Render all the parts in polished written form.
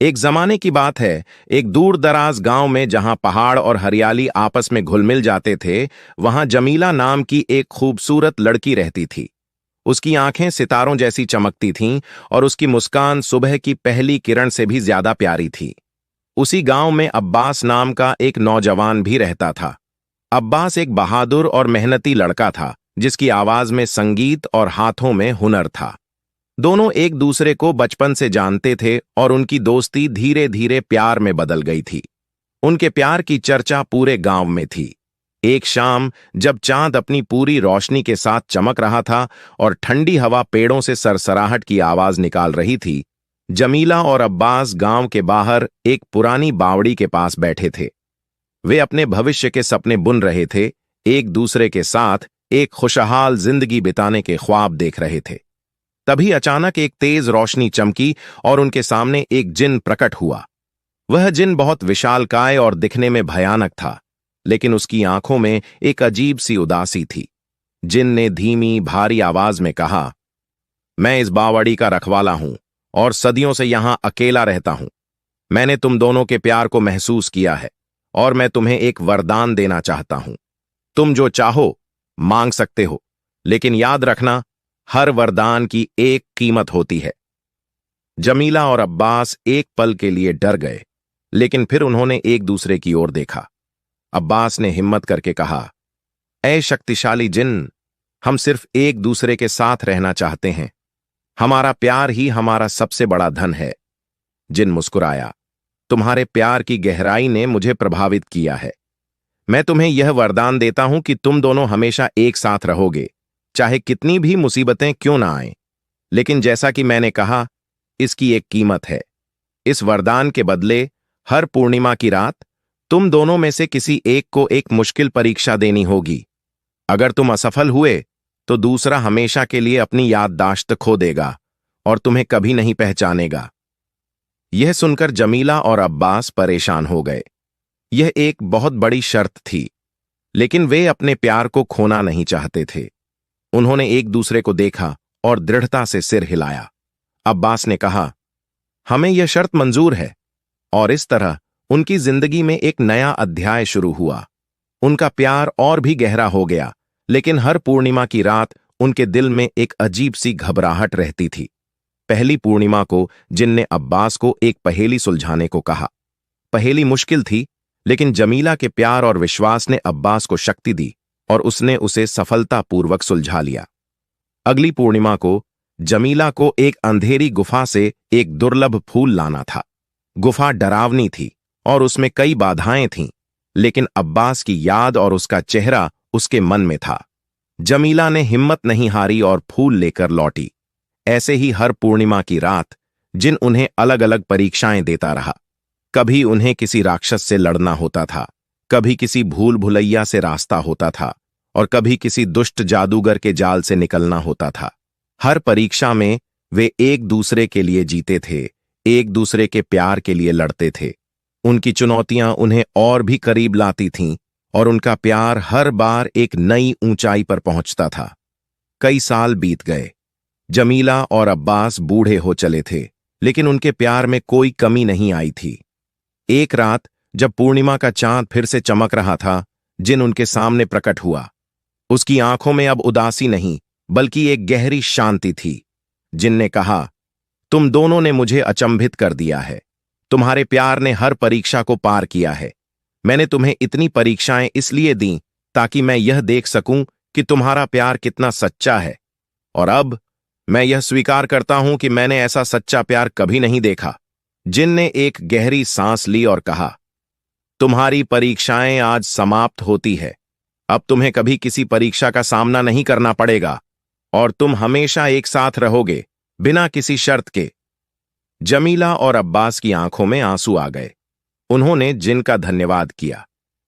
एक जमाने की बात है। एक दूर दराज गांव में जहां पहाड़ और हरियाली आपस में घुल मिल जाते थे, वहां जमीला नाम की एक खूबसूरत लड़की रहती थी। उसकी आंखें सितारों जैसी चमकती थीं और उसकी मुस्कान सुबह की पहली किरण से भी ज्यादा प्यारी थी। उसी गांव में अब्बास नाम का एक नौजवान भी रहता था। अब्बास एक बहादुर और मेहनती लड़का था, जिसकी आवाज में संगीत और हाथों में हुनर था। दोनों एक दूसरे को बचपन से जानते थे और उनकी दोस्ती धीरे धीरे प्यार में बदल गई थी। उनके प्यार की चर्चा पूरे गांव में थी। एक शाम, जब चांद अपनी पूरी रोशनी के साथ चमक रहा था और ठंडी हवा पेड़ों से सरसराहट की आवाज निकाल रही थी, जमीला और अब्बास गांव के बाहर एक पुरानी बावड़ी के पास बैठे थे। वे अपने भविष्य के सपने बुन रहे थे, एक दूसरे के साथ एक खुशहाल जिंदगी बिताने के ख्वाब देख रहे थे। तभी अचानक एक तेज रोशनी चमकी और उनके सामने एक जिन प्रकट हुआ। वह जिन बहुत विशालकाय और दिखने में भयानक था, लेकिन उसकी आंखों में एक अजीब सी उदासी थी। जिन ने धीमी भारी आवाज में कहा, मैं इस बावड़ी का रखवाला हूं और सदियों से यहां अकेला रहता हूं। मैंने तुम दोनों के प्यार को महसूस किया है और मैं तुम्हें एक वरदान देना चाहता हूं। तुम जो चाहो मांग सकते हो, लेकिन याद रखना, हर वरदान की एक कीमत होती है। जमीला और अब्बास एक पल के लिए डर गए, लेकिन फिर उन्होंने एक दूसरे की ओर देखा। अब्बास ने हिम्मत करके कहा, ऐ शक्तिशाली जिन, हम सिर्फ एक दूसरे के साथ रहना चाहते हैं। हमारा प्यार ही हमारा सबसे बड़ा धन है। जिन मुस्कुराया, तुम्हारे प्यार की गहराई ने मुझे प्रभावित किया है। मैं तुम्हें यह वरदान देता हूं कि तुम दोनों हमेशा एक साथ रहोगे, चाहे कितनी भी मुसीबतें क्यों ना आएं। लेकिन जैसा कि मैंने कहा, इसकी एक कीमत है। इस वरदान के बदले हर पूर्णिमा की रात तुम दोनों में से किसी एक को एक मुश्किल परीक्षा देनी होगी। अगर तुम असफल हुए तो दूसरा हमेशा के लिए अपनी याददाश्त खो देगा और तुम्हें कभी नहीं पहचानेगा। यह सुनकर जमीला और अब्बास परेशान हो गए। यह एक बहुत बड़ी शर्त थी, लेकिन वे अपने प्यार को खोना नहीं चाहते थे। उन्होंने एक दूसरे को देखा और दृढ़ता से सिर हिलाया। अब्बास ने कहा, हमें यह शर्त मंजूर है। और इस तरह उनकी जिंदगी में एक नया अध्याय शुरू हुआ। उनका प्यार और भी गहरा हो गया, लेकिन हर पूर्णिमा की रात उनके दिल में एक अजीब सी घबराहट रहती थी। पहली पूर्णिमा को जिन ने अब्बास को एक पहेली सुलझाने को कहा। पहेली मुश्किल थी, लेकिन जमीला के प्यार और विश्वास ने अब्बास को शक्ति दी और उसने उसे सफलतापूर्वक सुलझा लिया। अगली पूर्णिमा को जमीला को एक अंधेरी गुफा से एक दुर्लभ फूल लाना था। गुफा डरावनी थी और उसमें कई बाधाएं थीं, लेकिन अब्बास की याद और उसका चेहरा उसके मन में था। जमीला ने हिम्मत नहीं हारी और फूल लेकर लौटी। ऐसे ही हर पूर्णिमा की रात जिन उन्हें अलग अलग परीक्षाएं देता रहा। कभी उन्हें किसी राक्षस से लड़ना होता था, कभी किसी भूल भुलैया से रास्ता होता था और कभी किसी दुष्ट जादूगर के जाल से निकलना होता था। हर परीक्षा में वे एक दूसरे के लिए जीते थे, एक दूसरे के प्यार के लिए लड़ते थे। उनकी चुनौतियां उन्हें और भी करीब लाती थीं और उनका प्यार हर बार एक नई ऊंचाई पर पहुंचता था। कई साल बीत गए। जमीला और अब्बास बूढ़े हो चले थे, लेकिन उनके प्यार में कोई कमी नहीं आई थी। एक रात, जब पूर्णिमा का चांद फिर से चमक रहा था, जिन उनके सामने प्रकट हुआ। उसकी आंखों में अब उदासी नहीं, बल्कि एक गहरी शांति थी। जिन ने कहा, तुम दोनों ने मुझे अचंभित कर दिया है। तुम्हारे प्यार ने हर परीक्षा को पार किया है। मैंने तुम्हें इतनी परीक्षाएं इसलिए दी ताकि मैं यह देख सकूं कि तुम्हारा प्यार कितना सच्चा है। और अब मैं यह स्वीकार करता हूं कि मैंने ऐसा सच्चा प्यार कभी नहीं देखा। जिन ने एक गहरी सांस ली और कहा, तुम्हारी परीक्षाएं आज समाप्त होती है। अब तुम्हें कभी किसी परीक्षा का सामना नहीं करना पड़ेगा और तुम हमेशा एक साथ रहोगे, बिना किसी शर्त के। जमीला और अब्बास की आंखों में आंसू आ गए। उन्होंने जिन का धन्यवाद किया।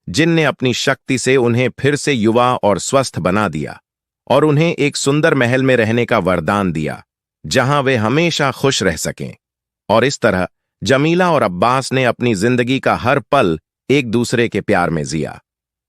जिन ने अपनी शक्ति से उन्हें फिर से युवा और स्वस्थ बना दिया और उन्हें एक सुंदर महल में रहने का वरदान दिया, जहां वे हमेशा खुश रह सकें। और इस तरह जमीला और अब्बास ने अपनी जिंदगी का हर पल एक दूसरे के प्यार में जिया।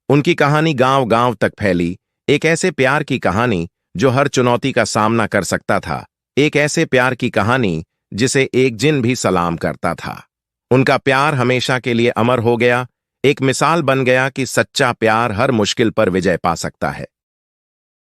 उनकी कहानी गांव गांव तक फैली, एक ऐसे प्यार की कहानी जो हर चुनौती का सामना कर सकता था, एक ऐसे प्यार की कहानी जिसे एक जिन भी सलाम करता था। उनका प्यार हमेशा के लिए अमर हो गया, एक मिसाल बन गया कि सच्चा प्यार हर मुश्किल पर विजय पा सकता है।